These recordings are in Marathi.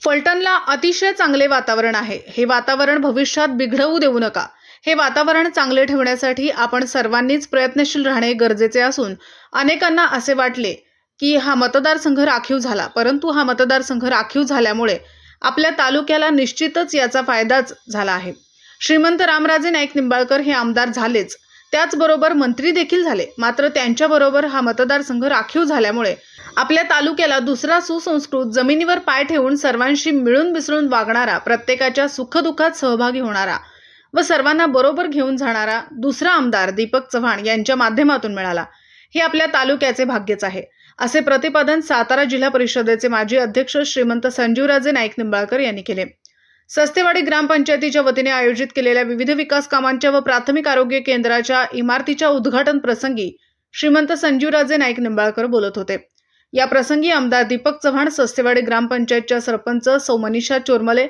फलटणला अतिशय चांगले वातावरण आहे। हे वातावरण भविष्यात बिघडवू देऊ नका। हे वातावरण चांगले ठेवण्यासाठी आपण सर्वांनीच प्रयत्नशील राहणे गरजेचे असून अनेकांना असे वाटले की हा मतदारसंघ राखीव झाला, परंतु हा मतदारसंघ राखीव झाल्यामुळे आपल्या तालुक्याला निश्चितच याचा फायदाच झाला आहे। श्रीमंत रामराजे नाईक निंबाळकर हे आमदार झालेच, त्याचबरोबर मंत्री देखील झाले। मात्र त्यांच्याबरोबर हा मतदारसंघ राखीव झाल्यामुळे आपल्या तालुक्याला दुसरा सुसंस्कृत, जमिनीवर पाय ठेवून सर्वांशी मिळून मिसळून वागणारा, प्रत्येकाच्या सुखदुःखात सहभागी होणारा व सर्वांना बरोबर घेऊन जाणारा दुसरा आमदार दीपक चव्हाण यांच्या माध्यमातून मिळाला। हे आपल्या तालुक्याचे भाग्यच आहे, असे प्रतिपादन सातारा जिल्हा परिषदेचे माजी अध्यक्ष श्रीमंत संजीवराजे नाईक निंबाळकर यांनी केले। सस्तेवाडी ग्रामपंचायतीच्या वतीने आयोजित केलेल्या विविध विकास कामांच्या व प्राथमिक आरोग्य केंद्राच्या इमारतीच्या उद्घाटन प्रसंगी श्रीमंत संजीवराजे नाईक निंबाळकर बोलत होते। या प्रसंगी आमदार दीपक चव्हाण, सस्तेवाडी ग्रामपंचायतच्या सरपंच सौ मनीषा चोरमले,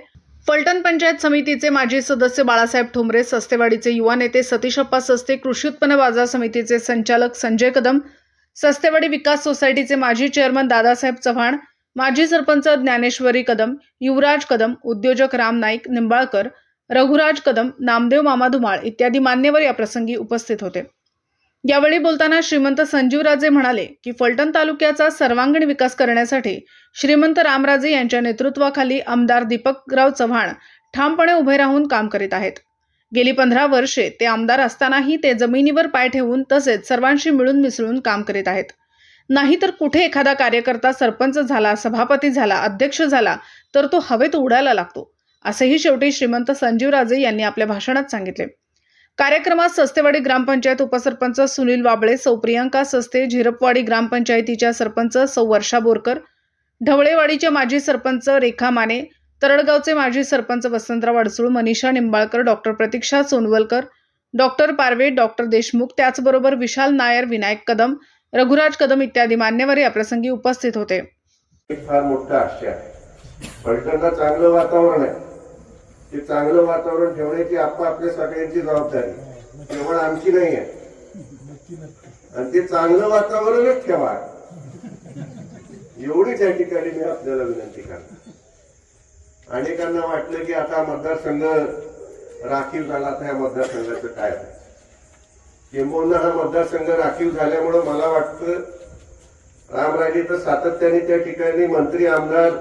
फलटण पंचायत समितीचे माजी सदस्य बाळासाहेब ठोंबरे, सस्तेवाडीचे युवा नेते सतीशप्पा सस्ते, कृषी उत्पन्न बाजार समितीचे संचालक संजय कदम, सस्तेवाडी विकास सोसायटीचे माजी चेअरमन दादासाहेब चव्हाण, माजी सरपंच ज्ञानेश्वरी कदम, युवराज कदम, उद्योजक राम नाईक निंबाळकर, रघुराज कदम, नामदेव मामा धुमाळ इत्यादी मान्यवर या प्रसंगी उपस्थित होते। यावेळी बोलताना श्रीमंत संजीवराजे म्हणाले की फलटण तालुक्याचा सर्वांगीण विकास करण्यासाठी श्रीमंत रामराजे यांच्या नेतृत्वाखाली आमदार दीपकराव चव्हाण ठामपणे उभे राहून काम करीत आहेत। गेली 15 वर्षे ते आमदार असतानाही ते जमिनीवर पाय ठेवून तसेच सर्वांशी मिळून मिसळून काम करीत आहेत। नाहीतर कुठे एखादा कार्यकर्ता सरपंच झाला, सभापती झाला, अध्यक्ष झाला तर तो हवेत उडायला लागतो, असेही शेवटी श्रीमंत संजीवराजे यांनी आपल्या भाषणात सांगितले। कार्यक्रमात सस्तेवाडी ग्रामपंचायत उपसरपंच सुनील वाबळे, सौ प्रियंका सस्ते, झिरपवाडी ग्रामपंचायतीच्या सरपंच सौ वर्षा बोरकर, ढवळेवाडीच्या माजी सरपंच रेखा माने, तरडगावचे माजी सरपंच वसंतराव अडसूळ, मनीषा निंबाळकर, डॉक्टर प्रतीक्षा सोनवलकर, डॉक्टर पारवे, डॉक्टर देशमुख, त्याचबरोबर विशाल नायर, विनायक कदम, रघुराज कदम इत्यादी मान्यवर या प्रसंगी उपस्थित होते। फार मोठा आशय आहे। फलटणला चांगलं वातावरण आहे, ते चांगलं वातावरण ठेवण्याची आपल्या सगळ्यांची जबाबदारी केवळ आमची नाही आहे, आणि ते चांगलं वातावरणच ठेवा एवढीच या ठिकाणी मी आपल्याला विनंती करतो। अनेकांना वाटलं की आता मतदारसंघ राखीव झाला, तर ह्या मतदारसंघाचं काय आहे? किंबहुना हा मतदारसंघ राखीव झाल्यामुळे मला वाटतं रामराजे तर सातत्याने त्या ठिकाणी मंत्री, आमदार,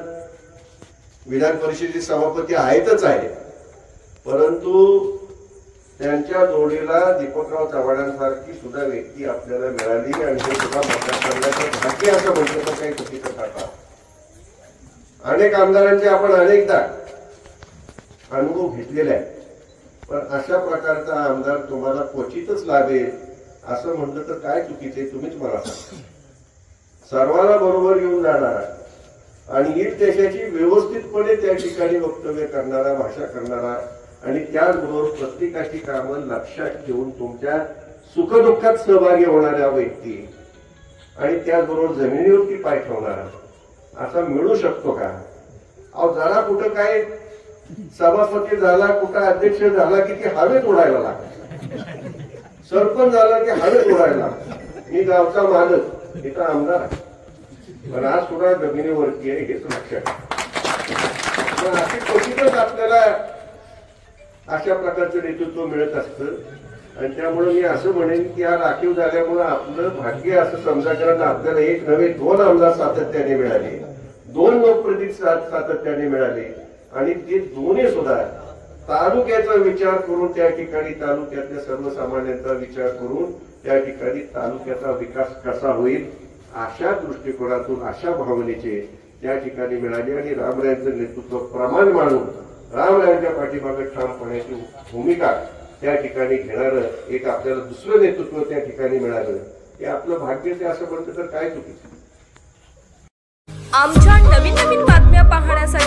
विधान परिषदेचे सभापती आहेतच आहे, परंतु त्यांच्या जोडीला दीपकराव चव्हाणांसारखी सुद्धा व्यक्ती आपल्याला मिळाली, आणि हे सुद्धा मतदारसंघाचं भाग्य असं म्हटलं तर काही चुकीचं ठरणार। अनेक आमदारांचे आपण अनेकदा अनुभव घेतलेले आहे, पण अशा प्रकारचा आमदार तुम्हाला क्वचितच लाभेल असं म्हटलं तर काय चुकीचे तुम्हीच मला सांगा। सर्वांना बरोबर घेऊन जाणारा आणि नीट देशाची व्यवस्थितपणे त्या ठिकाणी वक्तव्य करणारा, भाषा करणारा, आणि त्याचबरोबर प्रत्येकाची कामं लक्षात घेऊन तुमच्या सुखदुःखात सहभागी होणाऱ्या व्यक्ती, आणि त्याचबरोबर जमिनीवरती पाय ठेवणारा असा मिळू शकतो का? अहो, जरा कुठं काय सभापती झाला, कुठं अध्यक्ष झाला की ते हवेत उडायला लागला, सरपंच झाला की हवेत उडायला लागला, मी गावचा मालक, इथं आमदार आहे, पण आज सुद्धा जमिनीवरती आहे हेच लक्षात। पण अशी क्वचितच आपल्याला अशा प्रकारचं नेतृत्व मिळत असतं, आणि त्यामुळे मी असं म्हणेन की हा राखीव झाल्यामुळे आपलं भाग्य असं समजा, कारण आपल्याला एक नव्हे 2 आमदार सातत्याने मिळाले, 2 लोकप्रतिनिधी सातत्याने मिळाले, आणि ते दोन्ही सुद्धा तालुक्याचा विचार करून, त्या ठिकाणी तालुक्यातल्या सर्वसामान्यांचा विचार करून त्या ठिकाणी तालुक्याचा विकास कसा होईल अशा दृष्टिकोनातून, अशा भावनेचे त्या ठिकाणी मिळाले, आणि रामरायांचं नेतृत्व प्रमाण मानून रामरायांच्या पाठीमागे ठामपणाची भूमिका त्या ठिकाणी घेणारं एक आपल्याला दुसरं नेतृत्व त्या ठिकाणी मिळालं, हे आपलं भाग्यच आहे असं म्हणतं तर काय चुकीचं? आमच्या नवीन बातम्या पाहण्यासाठी